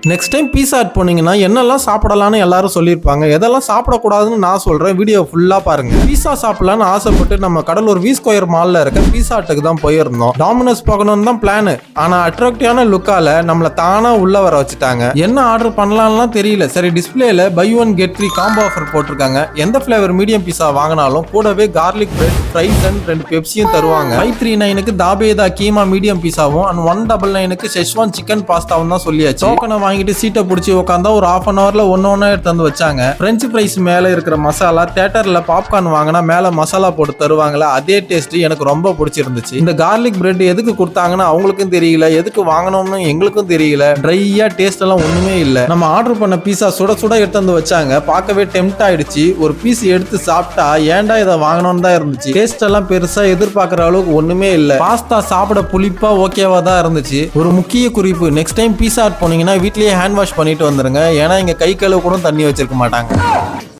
Next time பீஸா hut போனீங்கன்னா என்னெல்லாம் சாப்பிடலாம்னு எல்லாரும் சொல்லியிருப்பாங்க. எதெல்லாம் சாப்பிடக்கூடாதுன்னு நான் சொல்றேன். வீடியோ ஃபுல்லா பாருங்க. பீஸா சாப்பிடலான்னு ஆசைப்பட்டு நம்ம கடலூர் வி ஸ்கொயர் மால்ல இருக்க பீஸா ஹட்டுக்கு தான் போயிருந்தோம். டாமினோஸ் போகணும்னு தான் பிளான். ஆனா அட்ராக்டிவான லுக்கால நம்மள தானா உள்ள வர வச்சுட்டாங்க. என்ன ஆர்டர் பண்ணலாம்லாம் தெரியல. சரி, டிஸ்பிளேல by one get 3 combo offer போட்டிருக்காங்க. எந்த ஃபிளேவர் மீடியம் பீஸா வாங்கினாலும் கூடவே கார்லிக் பிரெட், ஃப்ரைஸ் அண்ட் 2 பெப்சியும் தருவாங்க. 539க்கு தாபேதா keema medium பீஸாவும் and 199க்கு Schezwan chicken பாஸ்தாவும் தான் சொல்லியாச்சு. டோக்கனை வாங்கிட்டு சீட்டை பிடிச்சி உட்காந்தா ஒரு ½ அன் ஹவர்ல ஒன்னு எடுத்து வந்து வச்சாங்க. பிரெஞ்சு ஃப்ரைஸ் மேல இருக்கிற மசாலா, தியேட்டர்ல பாப்கார்ன் வாங்கினா மேல மசாலா போட்டு தருவாங்களா, அதே டேஸ்ட் எனக்கு ரொம்ப பிடிச்சிருந்துச்சு. இந்த கார்லிக் பிரெட் எதுக்கு கொடுத்தாங்கன்னு அவங்களுக்கும் தெரியல, எதுக்கு வாங்கணும்னு எங்களுக்கும் தெரியல. ட்ரையா டேஸ்ட் எல்லாம் ஒண்ணுமே இல்ல. நம்ம ஆர்டர் பண்ண பீஸா சுட சுட எடுத்து வந்து வச்சாங்க. பார்க்கவே டெம்ட் ஆயிடுச்சு. ஒரு பீஸ் எடுத்து சாப்பிட்டா ஏன்டா இதை வாங்கணும்னு தான் இருந்துச்சு. டேஸ்ட் எல்லாம் பெருசா எதிர்பார்க்கிற அளவுக்கு ஒண்ணுமே இல்ல. பாஸ்தா சாப்பிட புளிப்பா ஓகேவா தான் இருந்துச்சு. ஒரு முக்கிய குறிப்பு, நெக்ஸ்ட் டைம் பீஸா ஹட் போனீங்கன்னா வீட்லயே ஹேண்ட் வாஷ் பண்ணிட்டு வந்துருங்க. ஏன்னா இங்க கை கழுவு கூட தண்ணி வச்சிருக்க மாட்டாங்க.